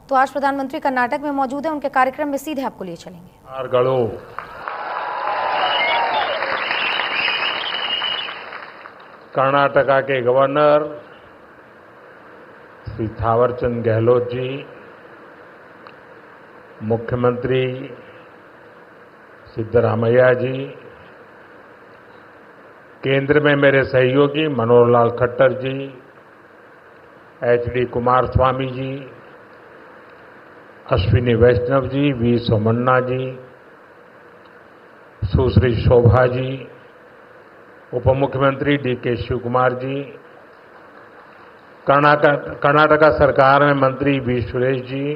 तो आज प्रधानमंत्री कर्नाटक में मौजूद है, उनके कार्यक्रम में सीधे आपको लिए चलेंगे। कर्नाटका के गवर्नर श्री थावरचंद गहलोत जी, मुख्यमंत्री सिद्धरामैया जी, केंद्र में मेरे सहयोगी मनोहर लाल खट्टर जी, एचडी कुमारस्वामी जी, अश्विनी वैष्णव जी, वी सोमन्ना जी, सुश्री शोभा जी, उप मुख्यमंत्री डीके शिवकुमार जी, कर्नाटका सरकार में मंत्री वी सुरेश जी,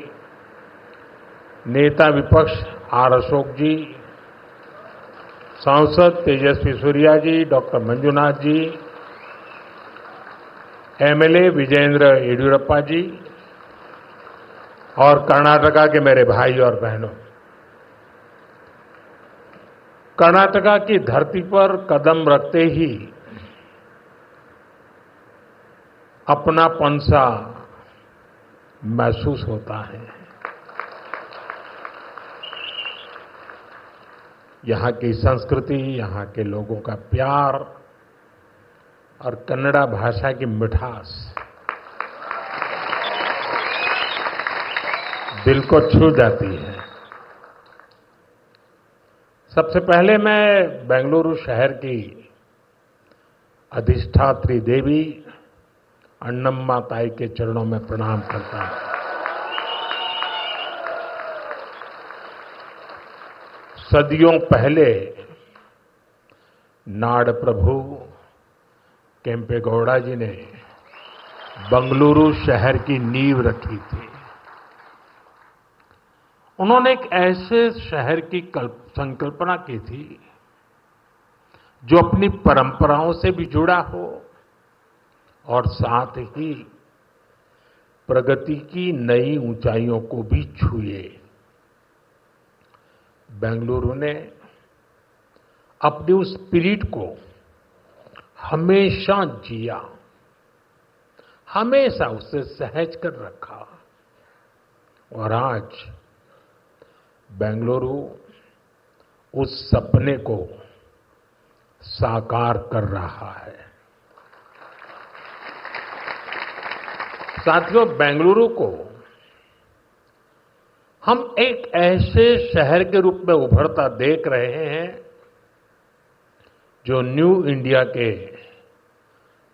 नेता विपक्ष आर अशोक जी, सांसद तेजस्वी सूर्या जी, डॉक्टर मंजुनाथ जी, एमएलए विजयेंद्र येडियुरप्पा जी और कर्नाटका के मेरे भाई और बहनों, कर्नाटका की धरती पर कदम रखते ही अपनापन सा महसूस होता है। यहाँ की संस्कृति, यहाँ के लोगों का प्यार और कन्नड़ा भाषा की मिठास दिल को छू जाती है। सबसे पहले मैं बेंगलुरु शहर की अधिष्ठात्री देवी अन्नम्मा ताई के चरणों में प्रणाम करता हूं। सदियों पहले नाड़ प्रभु केम्पेगौड़ा जी ने बेंगलुरु शहर की नींव रखी थी। उन्होंने एक ऐसे शहर की संकल्पना की थी जो अपनी परंपराओं से भी जुड़ा हो और साथ ही प्रगति की नई ऊंचाइयों को भी छुए। बेंगलुरु ने अपनी उस स्पिरिट को हमेशा जिया, हमेशा उसे सहज कर रखा और आज बेंगलुरु उस सपने को साकार कर रहा है। साथियों, बेंगलुरु को हम एक ऐसे शहर के रूप में उभरता देख रहे हैं जो न्यू इंडिया के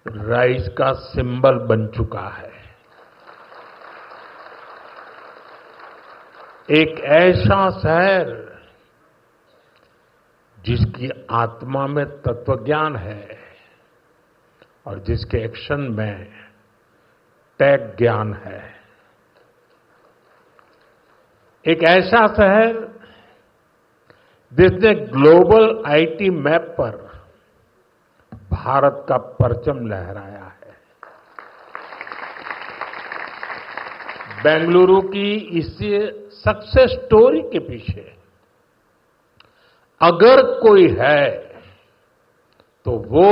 राइज का सिंबल बन चुका है। एक ऐसा शहर जिसकी आत्मा में तत्वज्ञान है और जिसके एक्शन में टेक ज्ञान है। एक ऐसा शहर जिसने ग्लोबल आईटी मैप पर भारत का परचम लहराया है। बेंगलुरु की इस सक्सेस स्टोरी के पीछे अगर कोई है तो वो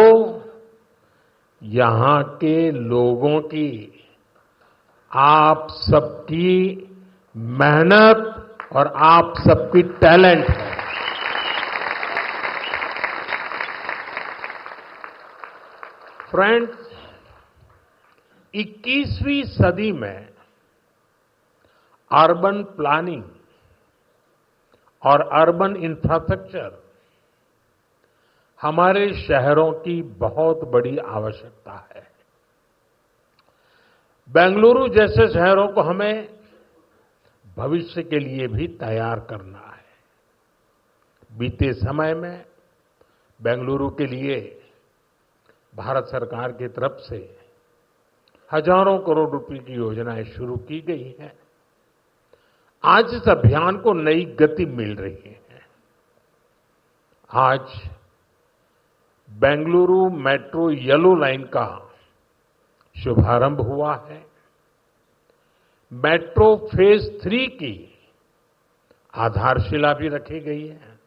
यहां के लोगों की, आप सबकी मेहनत और आप सबकी टैलेंट है। फ्रेंड्स, 21वीं सदी में अर्बन प्लानिंग और अर्बन इंफ्रास्ट्रक्चर हमारे शहरों की बहुत बड़ी आवश्यकता है। बेंगलुरु जैसे शहरों को हमें भविष्य के लिए भी तैयार करना है। बीते समय में बेंगलुरु के लिए भारत सरकार की तरफ से हजारों करोड़ रुपए की योजनाएं शुरू की गई हैं। आज इस अभियान को नई गति मिल रही है। आज बेंगलुरु मेट्रो येलो लाइन का शुभारंभ हुआ है। मेट्रो फेज 3 की आधारशिला भी रखी गई है।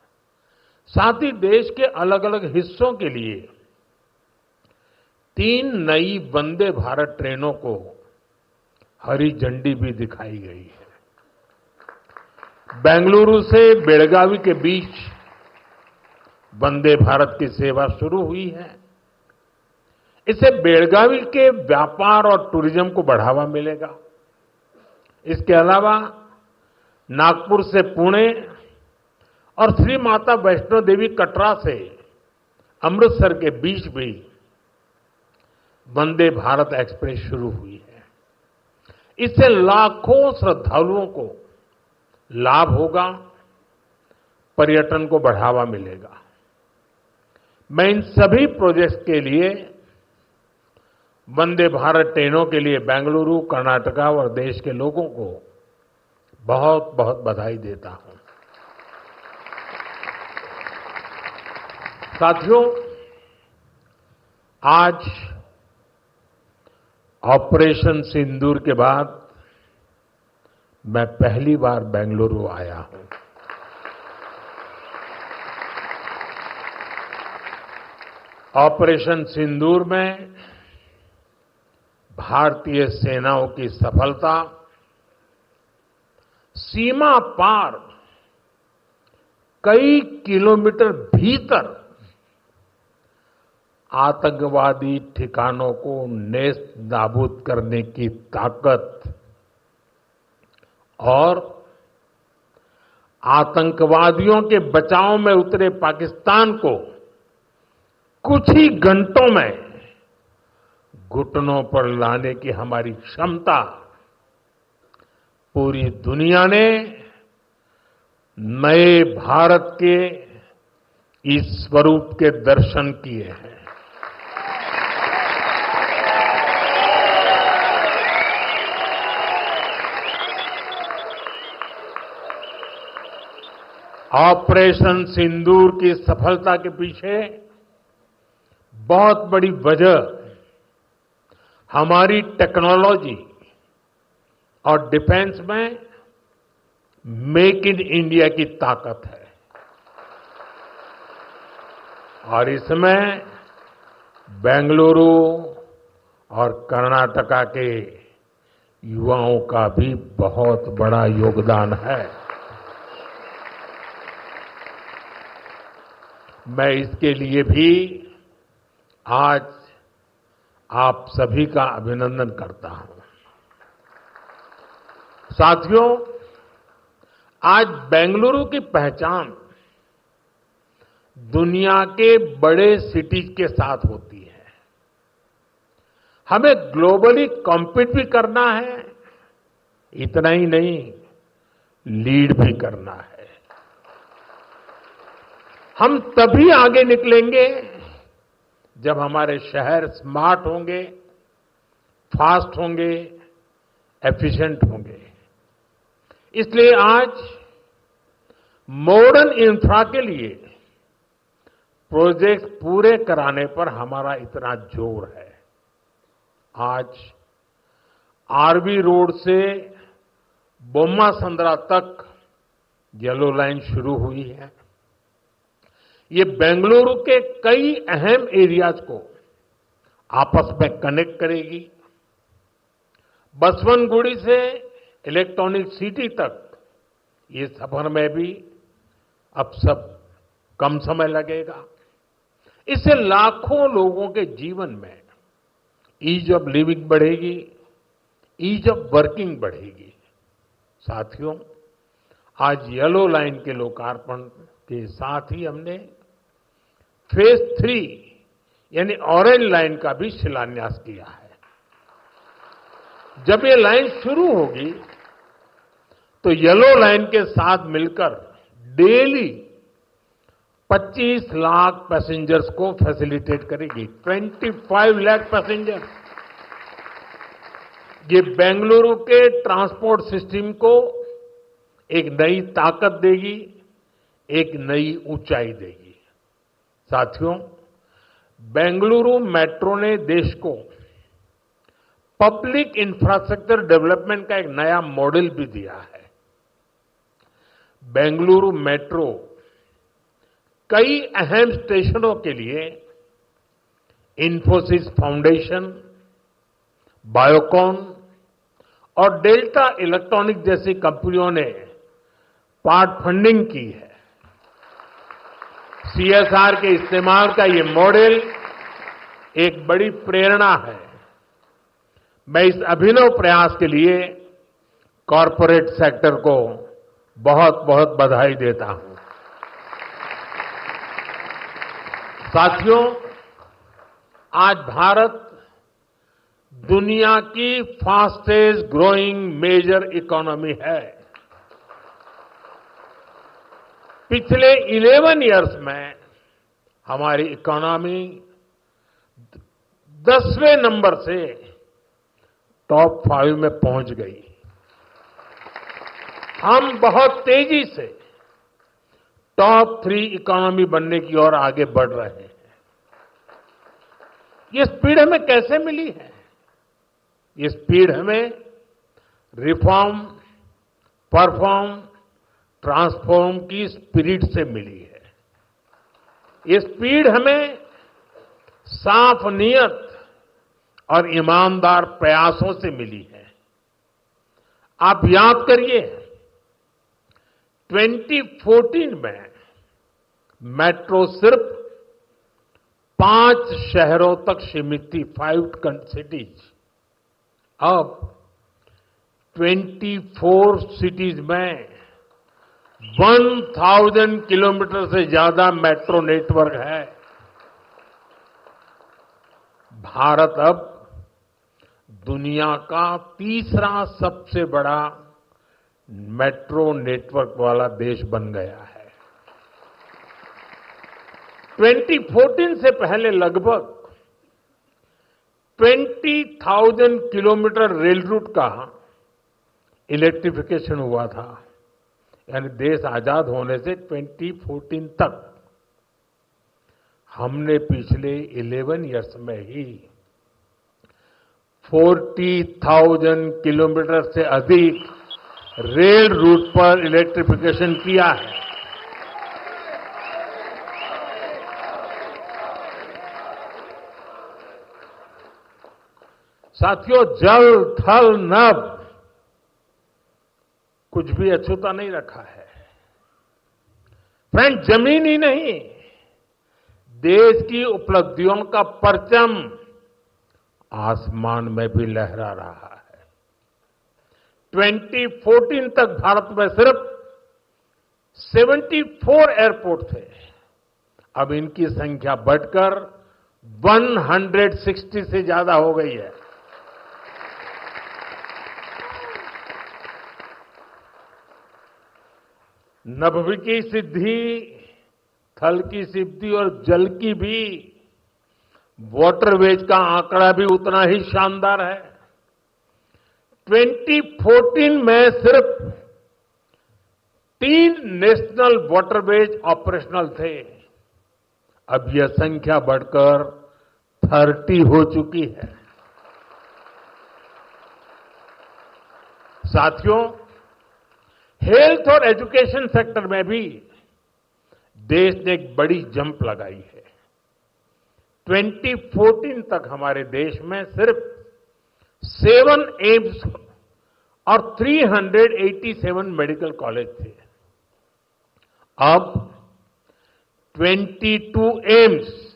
साथ ही देश के अलग अलग हिस्सों के लिए 3 नई वंदे भारत ट्रेनों को हरी झंडी भी दिखाई गई है। बेंगलुरु से बेलगावी के बीच वंदे भारत की सेवा शुरू हुई है। इससे बेलगावी के व्यापार और टूरिज्म को बढ़ावा मिलेगा। इसके अलावा नागपुर से पुणे और श्री माता वैष्णो देवी कटरा से अमृतसर के बीच भी वंदे भारत एक्सप्रेस शुरू हुई है। इससे लाखों श्रद्धालुओं को लाभ होगा, पर्यटन को बढ़ावा मिलेगा। मैं इन सभी प्रोजेक्ट्स के लिए वंदे भारत ट्रेनों के लिए बेंगलुरु, कर्नाटका और देश के लोगों को बहुत बहुत बधाई देता हूं। साथियों, आज ऑपरेशन सिंदूर के बाद मैं पहली बार बेंगलुरु आया हूं। ऑपरेशन सिंदूर में भारतीय सेनाओं की सफलता सीमा पार कई किलोमीटर भीतर आतंकवादी ठिकानों को नेस्त नाबूद करने की ताकत और आतंकवादियों के बचाव में उतरे पाकिस्तान को कुछ ही घंटों में घुटनों पर लाने की हमारी क्षमता पूरी दुनिया ने नए भारत के इस स्वरूप के दर्शन किए हैं। ऑपरेशन सिंदूर की सफलता के पीछे बहुत बड़ी वजह हमारी टेक्नोलॉजी और डिफेंस में मेक इन इंडिया की ताकत है और इसमें बेंगलुरु और कर्नाटका के युवाओं का भी बहुत बड़ा योगदान है। मैं इसके लिए भी आज आप सभी का अभिनंदन करता हूं। साथियों, आज बेंगलुरु की पहचान दुनिया के बड़े सिटीज के साथ होती है। हमें ग्लोबली कॉम्पीट भी करना है, इतना ही नहीं, लीड भी करना है। हम तभी आगे निकलेंगे जब हमारे शहर स्मार्ट होंगे, फास्ट होंगे, एफिशिएंट होंगे। इसलिए आज मॉडर्न इंफ्रा के लिए प्रोजेक्ट पूरे कराने पर हमारा इतना जोर है। आज आरवी रोड से बोम्मा संद्रा तक येलो लाइन शुरू हुई है। ये बेंगलुरु के कई अहम एरियाज को आपस में कनेक्ट करेगी। बसवनगुड़ी से इलेक्ट्रॉनिक सिटी तक ये सफर में भी अब सब कम समय लगेगा। इससे लाखों लोगों के जीवन में ईज ऑफ लिविंग बढ़ेगी, ईज ऑफ वर्किंग बढ़ेगी। साथियों, आज येलो लाइन के लोकार्पण के साथ ही हमने फेज 3 यानी ऑरेंज लाइन का भी शिलान्यास किया है। जब ये लाइन शुरू होगी तो येलो लाइन के साथ मिलकर डेली 25 लाख पैसेंजर्स को फैसिलिटेट करेगी। 25 लाख पैसेंजर। ये बेंगलुरु के ट्रांसपोर्ट सिस्टम को एक नई ताकत देगी, एक नई ऊंचाई देगी। साथियों, बेंगलुरु मेट्रो ने देश को पब्लिक इंफ्रास्ट्रक्चर डेवलपमेंट का एक नया मॉडल भी दिया है। बेंगलुरु मेट्रो कई अहम स्टेशनों के लिए इंफोसिस फाउंडेशन, बायोकॉन और डेल्टा इलेक्ट्रॉनिक जैसी कंपनियों ने पार्ट फंडिंग की है। सीएसआर के इस्तेमाल का ये मॉडल एक बड़ी प्रेरणा है। मैं इस अभिनव प्रयास के लिए कॉरपोरेट सेक्टर को बहुत बहुत बधाई देता हूं। साथियों, आज भारत दुनिया की फास्टेस्ट ग्रोइंग मेजर इकोनॉमी है। पिछले 11 इयर्स में हमारी इकोनॉमी 10वें नंबर से टॉप 5 में पहुंच गई। हम बहुत तेजी से टॉप 3 इकोनॉमी बनने की ओर आगे बढ़ रहे हैं। ये स्पीड हमें कैसे मिली है? ये स्पीड हमें रिफॉर्म, परफॉर्म, ट्रांसफॉर्म की स्पिरिट से मिली है। ये स्पीड हमें साफ नीयत और ईमानदार प्रयासों से मिली है। आप याद करिए, 2014 में मेट्रो सिर्फ 5 शहरों तक सीमित थी, 5 सिटीज। अब 24 सिटीज में 1000 किलोमीटर से ज्यादा मेट्रो नेटवर्क है। भारत अब दुनिया का तीसरा सबसे बड़ा मेट्रो नेटवर्क वाला देश बन गया है। 2014 से पहले लगभग 20,000 किलोमीटर रेल रूट का इलेक्ट्रिफिकेशन हुआ था। यानी देश आजाद होने से 2014 तक हमने पिछले 11 इयर्स में ही 40,000 किलोमीटर से अधिक रेल रूट पर इलेक्ट्रिफिकेशन किया है। साथियों, जल, थल, नभ कुछ भी अछूता नहीं रखा है। फ्रेंड, जमीन ही नहीं, देश की उपलब्धियों का परचम आसमान में भी लहरा रहा है। 2014 तक भारत में सिर्फ 74 एयरपोर्ट थे। अब इनकी संख्या बढ़कर 160 से ज्यादा हो गई है। नभ की सिद्धि, थल की सिद्धि और जल की भी वाटरवेज का आंकड़ा भी उतना ही शानदार है। 2014 में सिर्फ 3 नेशनल वाटरवेज ऑपरेशनल थे। अब यह संख्या बढ़कर 30 हो चुकी है। साथियों, हेल्थ और एजुकेशन सेक्टर में भी देश ने एक बड़ी जंप लगाई है। 2014 तक हमारे देश में सिर्फ 7 एम्स और 387 मेडिकल कॉलेज थे। अब 22 एम्स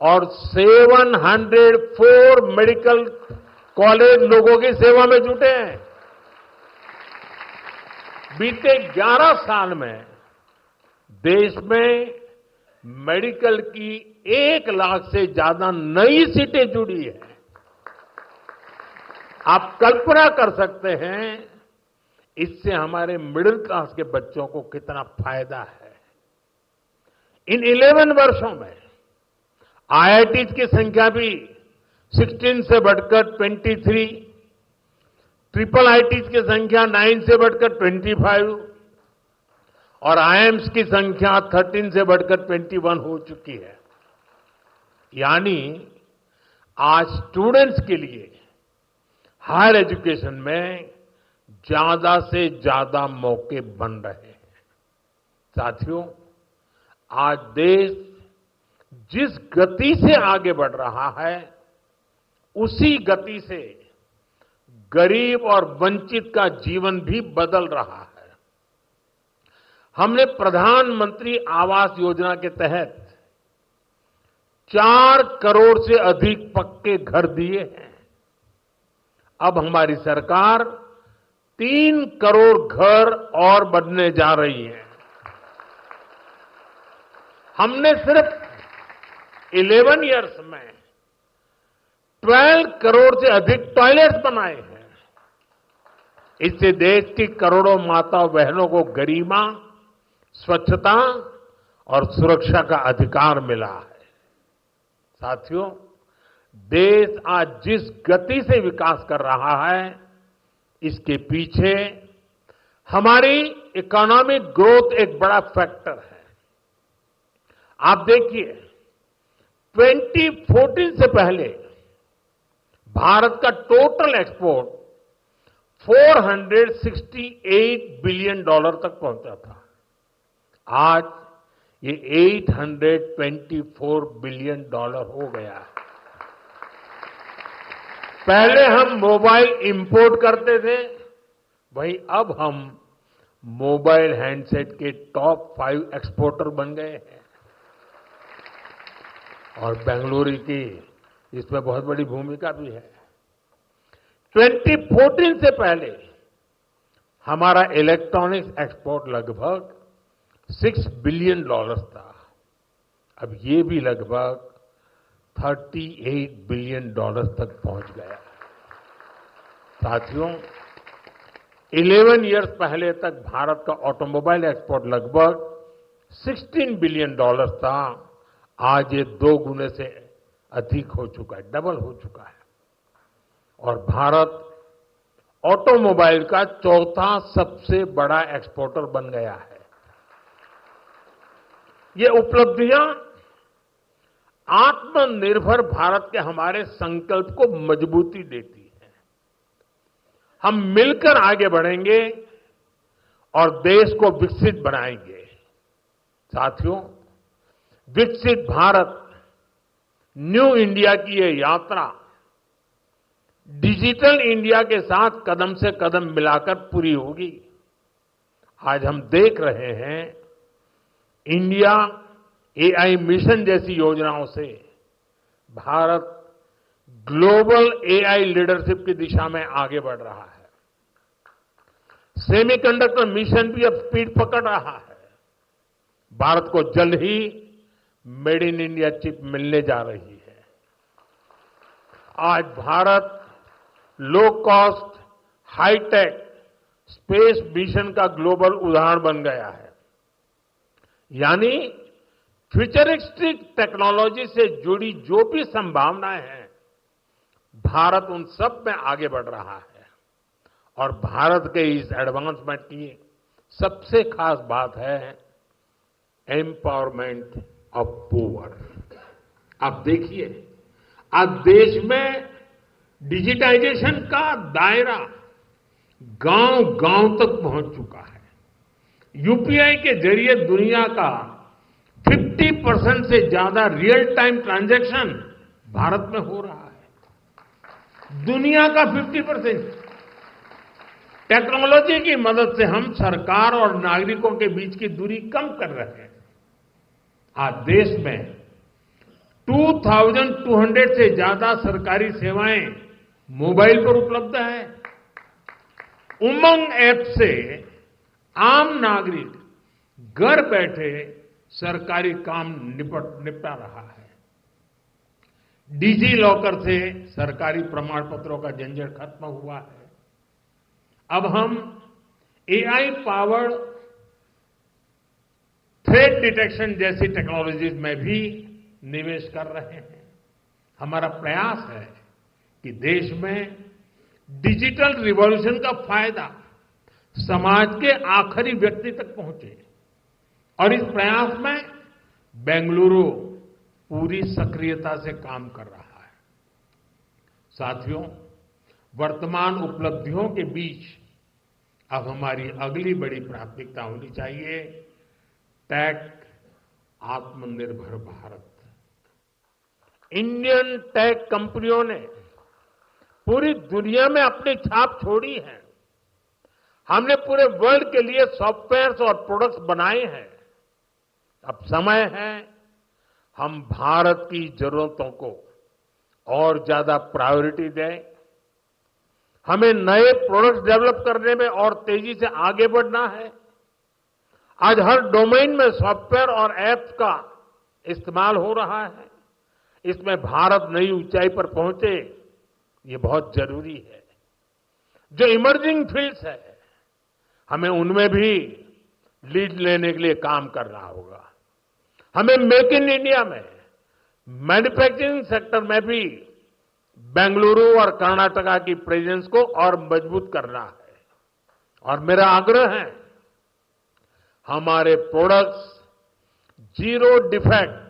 और 704 मेडिकल कॉलेज लोगों की सेवा में जुटे हैं। बीते 11 साल में देश में मेडिकल की 1 लाख से ज्यादा नई सीटें जुड़ी है। आप कल्पना कर सकते हैं इससे हमारे मिडिल क्लास के बच्चों को कितना फायदा है। इन 11 वर्षों में आईआईटी की संख्या भी 16 से बढ़कर 23, ट्रिपल आईटी की संख्या 9 से बढ़कर 25 और आईएम्स की संख्या 13 से बढ़कर 21 हो चुकी है। यानी आज स्टूडेंट्स के लिए हायर एजुकेशन में ज्यादा से ज्यादा मौके बन रहे हैं। साथियों, आज देश जिस गति से आगे बढ़ रहा है, उसी गति से गरीब और वंचित का जीवन भी बदल रहा है। हमने प्रधानमंत्री आवास योजना के तहत 4 करोड़ से अधिक पक्के घर दिए हैं। अब हमारी सरकार 3 करोड़ घर और बनने जा रही है। हमने सिर्फ 11 इयर्स में 12 करोड़ से अधिक टॉयलेट्स बनाए हैं। इससे देश की करोड़ों माताओं बहनों को गरिमा, स्वच्छता और सुरक्षा का अधिकार मिला है। साथियों, देश आज जिस गति से विकास कर रहा है, इसके पीछे हमारी इकोनॉमिक ग्रोथ एक बड़ा फैक्टर है। आप देखिए, 2014 से पहले भारत का टोटल एक्सपोर्ट 468 बिलियन डॉलर तक पहुंचा था। आज ये 824 बिलियन डॉलर हो गया है। पहले हम मोबाइल इंपोर्ट करते थे, वहीं अब हम मोबाइल हैंडसेट के टॉप 5 एक्सपोर्टर बन गए हैं। और बेंगलुरु की इसमें बहुत बड़ी भूमिका भी है। 2014 से पहले हमारा इलेक्ट्रॉनिक्स एक्सपोर्ट लगभग 6 बिलियन डॉलर था। अब ये भी लगभग 38 बिलियन डॉलर तक पहुंच गया। साथियों, 11 इयर्स पहले तक भारत का ऑटोमोबाइल एक्सपोर्ट लगभग 16 बिलियन डॉलर था। आज ये 2 गुने से अधिक हो चुका है, डबल हो चुका है। और भारत ऑटोमोबाइल का 4था सबसे बड़ा एक्सपोर्टर बन गया है। ये उपलब्धियां आत्मनिर्भर भारत के हमारे संकल्प को मजबूती देती है। हम मिलकर आगे बढ़ेंगे और देश को विकसित बनाएंगे। साथियों, विकसित भारत न्यू इंडिया की ये यात्रा डिजिटल इंडिया के साथ कदम से कदम मिलाकर पूरी होगी। आज हम देख रहे हैं, इंडिया एआई मिशन जैसी योजनाओं से भारत ग्लोबल एआई लीडरशिप की दिशा में आगे बढ़ रहा है। सेमीकंडक्टर मिशन भी अब स्पीड पकड़ रहा है। भारत को जल्द ही मेड इन इंडिया चिप मिलने जा रही है। आज Bharat low cost, high tech space mission का ग्लोबल उदाहरण बन गया है। यानी फ्यूचरिस्टिक टेक्नोलॉजी से जुड़ी जो भी संभावनाएं हैं, भारत उन सब में आगे बढ़ रहा है। और भारत के इस एडवांसमेंट की सबसे खास बात है एम्पावरमेंट ऑफ पुअर। आप देखिए, आज देश में डिजिटाइजेशन का दायरा गांव-गांव तक पहुंच चुका है। यूपीआई के जरिए दुनिया का 50% से ज्यादा रियल टाइम ट्रांजैक्शन भारत में हो रहा है। दुनिया का 50%। टेक्नोलॉजी की मदद से हम सरकार और नागरिकों के बीच की दूरी कम कर रहे हैं। आज देश में 2200 से ज्यादा सरकारी सेवाएं मोबाइल पर उपलब्ध है। उमंग ऐप से आम नागरिक घर बैठे सरकारी काम निपटा रहा है। डिजी लॉकर से सरकारी प्रमाण पत्रों का झंझट खत्म हुआ है। अब हम एआई पावर्ड थ्रेट डिटेक्शन जैसी टेक्नोलॉजीज में भी निवेश कर रहे हैं। हमारा प्रयास है कि देश में डिजिटल रिवॉल्यूशन का फायदा समाज के आखिरी व्यक्ति तक पहुंचे। और इस प्रयास में बेंगलुरु पूरी सक्रियता से काम कर रहा है। साथियों, वर्तमान उपलब्धियों के बीच अब हमारी अगली बड़ी प्राथमिकता होनी चाहिए टेक आत्मनिर्भर भारत। इंडियन टेक कंपनियों ने पूरी दुनिया में अपनी छाप छोड़ी है। हमने पूरे वर्ल्ड के लिए सॉफ्टवेयर्स और प्रोडक्ट्स बनाए हैं। अब समय है हम भारत की जरूरतों को और ज्यादा प्रायोरिटी दें। हमें नए प्रोडक्ट्स डेवलप करने में और तेजी से आगे बढ़ना है। आज हर डोमेन में सॉफ्टवेयर और ऐप्स का इस्तेमाल हो रहा है। इसमें भारत नई ऊंचाई पर पहुंचे, ये बहुत जरूरी है। जो इमर्जिंग फील्ड्स है, हमें उनमें भी लीड लेने के लिए काम करना होगा। हमें मेक इन इंडिया में मैन्युफैक्चरिंग सेक्टर में भी बेंगलुरु और कर्नाटका की प्रेजेंस को और मजबूत करना है। और मेरा आग्रह है, हमारे products zero defect,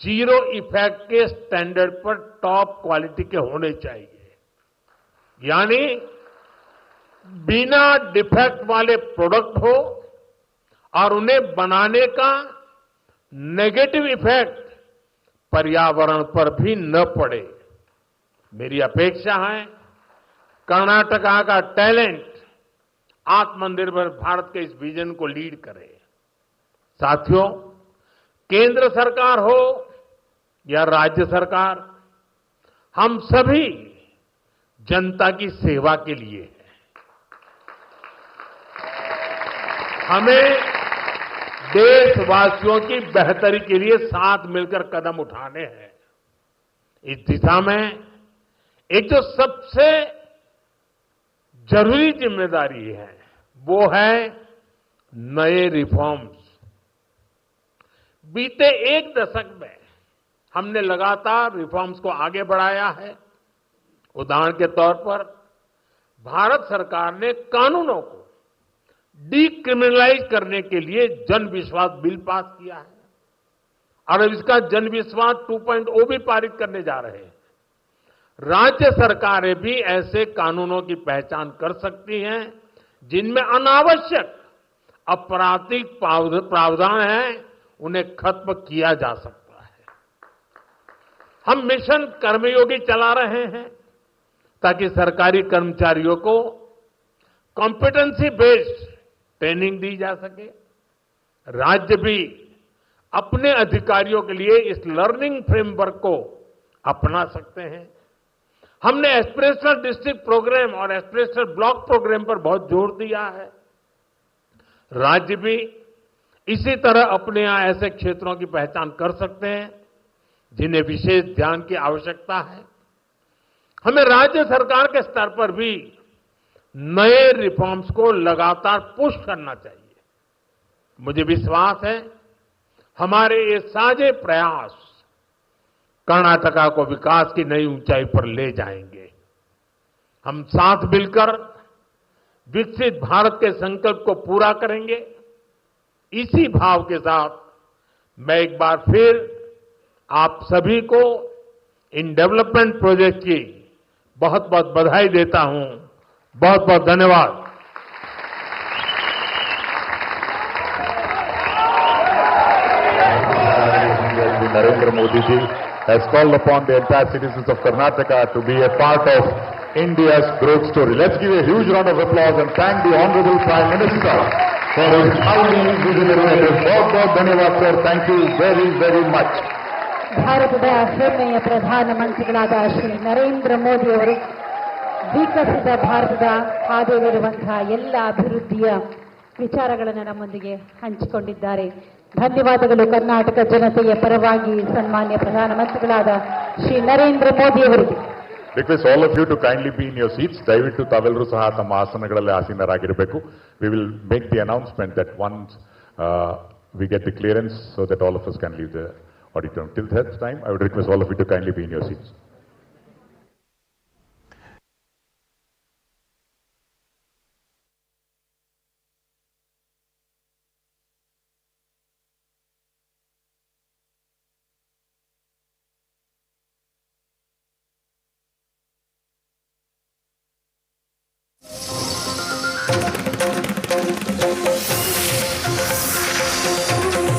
zero effect के स्टैंडर्ड पर टॉप क्वालिटी के होने चाहिए। यानी बिना डिफेक्ट वाले प्रोडक्ट हो और उन्हें बनाने का नेगेटिव इफेक्ट पर्यावरण पर भी न पड़े। मेरी अपेक्षा है कर्नाटका का टैलेंट आत्मनिर्भर भारत के इस विजन को लीड करे। साथियों, केंद्र सरकार हो या राज्य सरकार, हम सभी जनता की सेवा के लिए हैं। हमें देशवासियों की बेहतरी के लिए साथ मिलकर कदम उठाने हैं। इस दिशा में एक जो सबसे जरूरी जिम्मेदारी है, वो है नए रिफॉर्म्स। बीते एक दशक में हमने लगातार रिफॉर्म्स को आगे बढ़ाया है। उदाहरण के तौर पर भारत सरकार ने कानूनों को डीक्रिमिनलाइज करने के लिए जन विश्वास बिल पास किया है और अब इसका जन विश्वास 2.0 भी पारित करने जा रहे हैं। राज्य सरकारें भी ऐसे कानूनों की पहचान कर सकती हैं जिनमें अनावश्यक आपराधिक प्रावधान हैं, उन्हें खत्म किया जा सकता है। हम मिशन कर्मयोगी चला रहे हैं ताकि सरकारी कर्मचारियों को कॉम्पिटेंसी बेस्ड ट्रेनिंग दी जा सके। राज्य भी अपने अधिकारियों के लिए इस लर्निंग फ्रेमवर्क को अपना सकते हैं। हमने एस्पिरेशनल डिस्ट्रिक्ट प्रोग्राम और एस्पिरेशनल ब्लॉक प्रोग्राम पर बहुत जोर दिया है। राज्य भी इसी तरह अपने यहां ऐसे क्षेत्रों की पहचान कर सकते हैं जिन्हें विशेष ध्यान की आवश्यकता है। हमें राज्य सरकार के स्तर पर भी नए रिफॉर्म्स को लगातार पुश करना चाहिए। मुझे विश्वास है हमारे ये साझे प्रयास कर्नाटका को विकास की नई ऊंचाई पर ले जाएंगे। हम साथ मिलकर विकसित भारत के संकल्प को पूरा करेंगे। इसी भाव के साथ मैं एक बार फिर आप सभी को इन डेवलपमेंट प्रोजेक्ट की बहुत बहुत बधाई देता हूं। बहुत बहुत धन्यवाद। Narendra Modi ji has called upon the entire citizens of Karnataka to be a part of India's growth story. Let's give a huge round of applause and thank the Honorable Prime Minister for his highly visionary address. बहुत धन्यवाद sir. Thank you very, very much. ಭಾರತದ ಹೆಮ್ಮೆಯ ಪ್ರಧಾನಮಂತ್ರಿಗಳಾದ ಶ್ರೀ ನರೇಂದ್ರ ಮೋದಿ ಅವರು ವಿಕಸಿತ ಭಾರತದ ಹಾದಿಯಲ್ಲಿರುವಂತಹ ಎಲ್ಲ ಅಭಿವೃದ್ಧಿಯ ವಿಚಾರಗಳನ್ನು ನಮ್ಮೊಂದಿಗೆ ಹಂಚಿಕೊಂಡಿದ್ದಾರೆ. ಧನ್ಯವಾದಗಳು ಕರ್ನಾಟಕ ಜನತೆಯ ಪರವಾಗಿ ಸನ್ಮಾನ್ಯ ಪ್ರಧಾನಮಂತ್ರಿಗಳಾದ ಶ್ರೀ ನರೇಂದ್ರ ಮೋದಿ ಅವರಿಗೆ. Request all of you to kindly be in your seats. ದಯವಿಟ್ಟು ತಾವೆಲ್ಲರೂ ಸಹ ತಮ್ಮ ಆಸನಗಳಲ್ಲಿ ಆಸೀನರಾಗಿರಬೇಕು. We will make the announcement that once we get the clearance so that all of us can leave the auditorium. Till that time, I would request all of you to kindly be in your seats.